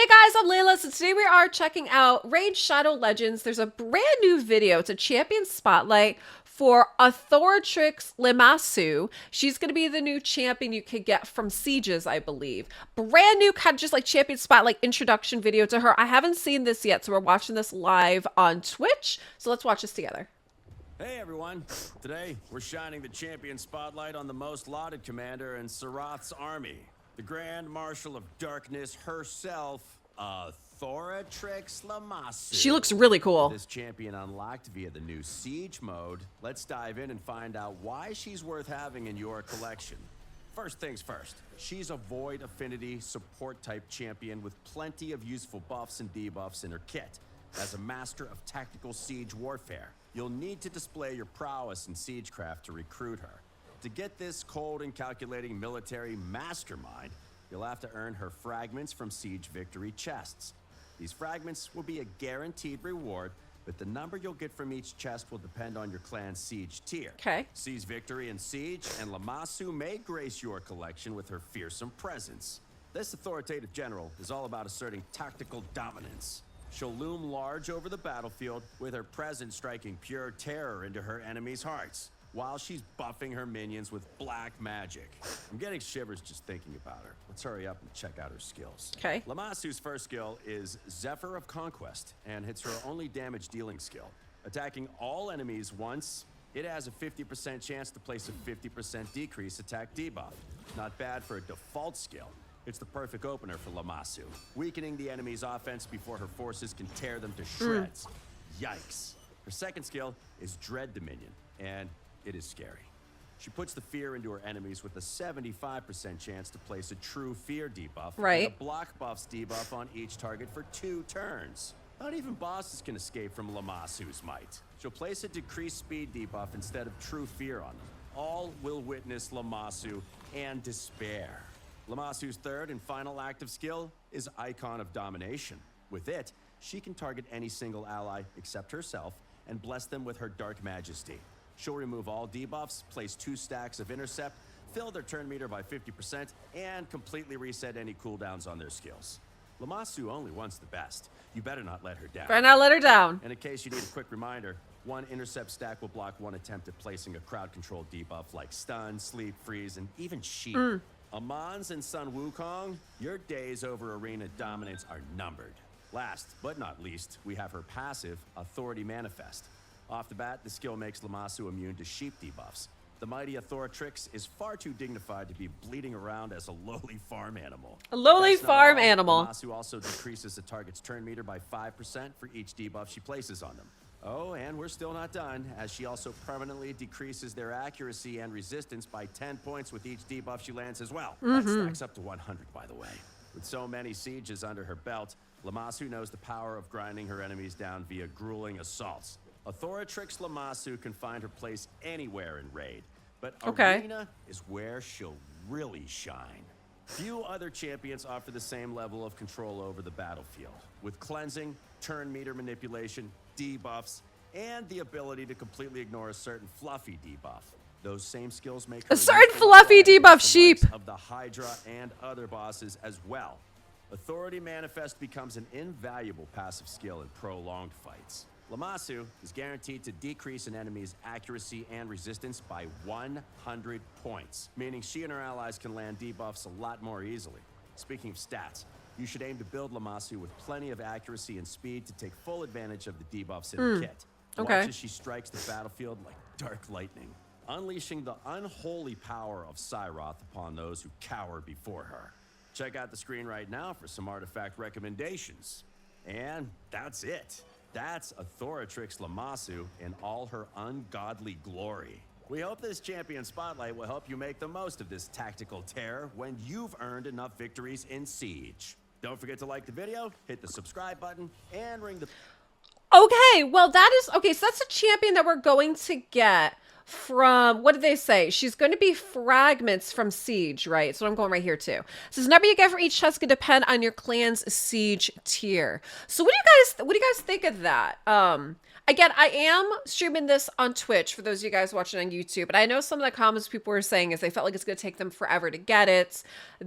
Hey guys, I'm Leila. So today we are checking out Raid Shadow Legends. There's a brand new video. It's a champion spotlight for Authoratrix Lamasu. She's going to be the new champion you could get from Sieges, I believe. Brand new kind of just like champion spotlight introduction video to her. I haven't seen this yet, so we're watching this live on Twitch. So let's watch this together. Hey everyone, today we're shining the champion spotlight on the most lauded commander in Sarath's army, the Grand Marshal of Darkness herself, Authoratrix Lamasu. She looks really cool. This champion unlocked via the new Siege mode. Let's dive in and find out why she's worth having in your collection. First things first, she's a Void Affinity support type champion with plenty of useful buffs and debuffs in her kit. As a master of tactical siege warfare, you'll need to display your prowess in Siegecraft to recruit her. To get this cold and calculating military mastermind, you'll have to earn her fragments from Siege Victory chests. These fragments will be a guaranteed reward, but the number you'll get from each chest will depend on your clan's Siege tier. Okay. Siege Victory and Siege, and Lamasu may grace your collection with her fearsome presence. This authoritative general is all about asserting tactical dominance. She'll loom large over the battlefield, with her presence striking pure terror into her enemies' hearts, while she's buffing her minions with black magic. I'm getting shivers just thinking about her. Let's hurry up and check out her skills. Okay. Lamasu's first skill is Zephyr of Conquest, and it's her only damage dealing skill. Attacking all enemies once, it has a 50% chance to place a 50% decrease attack debuff. Not bad for a default skill. It's the perfect opener for Lamasu, weakening the enemy's offense before her forces can tear them to shreds. Yikes. Her second skill is Dread Dominion, and it is scary. She puts the fear into her enemies with a 75% chance to place a true fear debuff, Right. and a block buffs debuff on each target for 2 turns. Not even bosses can escape from Lamasu's might. She'll place a decreased speed debuff instead of true fear on them. All will witness Lamasu and despair. Lamasu's third and final active skill is Icon of Domination. With it, she can target any single ally except herself and bless them with her Dark Majesty. She'll remove all debuffs, place 2 stacks of Intercept, fill their turn meter by 50%, and completely reset any cooldowns on their skills. Lamasu only wants the best. You better not let her down. Better not let her down. And in case you need a quick reminder, 1 Intercept stack will block 1 attempt at placing a crowd control debuff like Stun, Sleep, Freeze, and even Sheep. Amans and Sun Wukong, your days over arena dominance are numbered. Last but not least, we have her passive, Authority Manifest. Off the bat, the skill makes Lamasu immune to sheep debuffs. The mighty Authoratrix is far too dignified to be bleeding around as a lowly farm animal. A lowly That's not farm all. animal. Lamasu also decreases the target's turn meter by 5% for each debuff she places on them. Oh, and we're still not done, as she also permanently decreases their accuracy and resistance by 10 points with each debuff she lands as well. That stacks up to 100, by the way. With so many sieges under her belt, Lamasu knows the power of grinding her enemies down via grueling assaults. Authoratrix Lamasu can find her place anywhere in Raid, but Arena is where she'll really shine. Few other champions offer the same level of control over the battlefield, with cleansing, turn meter manipulation, debuffs, and the ability to completely ignore a certain fluffy debuff. Those same skills make her A certain useful fluffy against the debuff sheep. likes of the Hydra and other bosses as well. Authority Manifest becomes an invaluable passive skill in prolonged fights. Lamasu is guaranteed to decrease an enemy's accuracy and resistance by 100 points, meaning she and her allies can land debuffs a lot more easily. Speaking of stats, you should aim to build Lamasu with plenty of accuracy and speed to take full advantage of the debuffs in her kit. Watch as she strikes the battlefield like dark lightning, unleashing the unholy power of Cyroth upon those who cower before her. Check out the screen right now for some artifact recommendations. And that's it. That's Authoratrix Lamasu in all her ungodly glory. We hope this champion spotlight will help you make the most of this tactical terror when you've earned enough victories in Siege. Don't forget to like the video, hit the subscribe button, and ring the... Okay, well that is, okay, so that's a champion that we're going to get from, what did they say? She's going to be fragments from Siege, right? So I'm going right here too. So the number you get for each chest can depend on your clan's Siege tier. So what do you guys think of that? Again, I am streaming this on Twitch for those of you guys watching on YouTube. And I know some of the comments people were saying is they felt like it's going to take them forever to get it,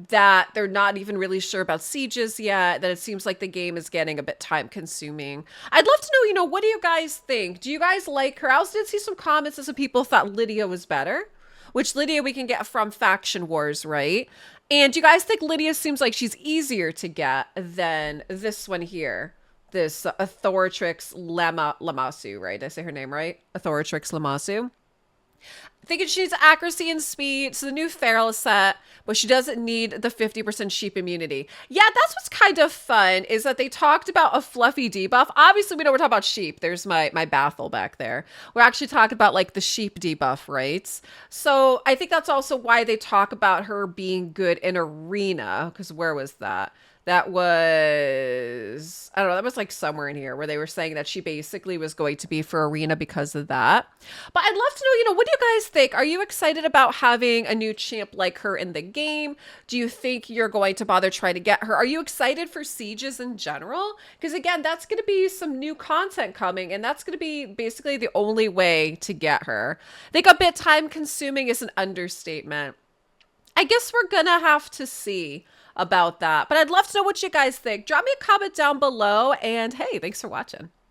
that they're not even really sure about sieges yet, that it seems like the game is getting a bit time consuming. I'd love to know, what do you guys think? Do you guys like her? I also did see some comments that some people thought Lydia was better, which Lydia we can get from Faction Wars, right? And do you guys think Lydia seems like she's easier to get than this one here? This Authoratrix Lamasu, right? Did I say her name right? Authoratrix Lamasu. Thinking she needs accuracy and speed. So the new feral set, but she doesn't need the 50% sheep immunity. Yeah, that's what's kind of fun, is that they talked about a fluffy debuff. Obviously, we know we're talking about sheep. There's my Bathel back there. We're actually talking about like the sheep debuff, right? So I think that's also why they talk about her being good in arena, because where was that? That was, I don't know, that was like somewhere in here where they were saying that she basically was going to be for arena because of that. But I'd love to know, what do you guys think? Are you excited about having a new champ like her in the game? Do you think you're going to bother trying to get her? Are you excited for sieges in general? Because again, that's going to be some new content coming, and that's going to be basically the only way to get her. I think a bit time consuming is an understatement. I guess we're gonna have to see about that. But I'd love to know what you guys think. Drop me a comment down below, and hey, thanks for watching.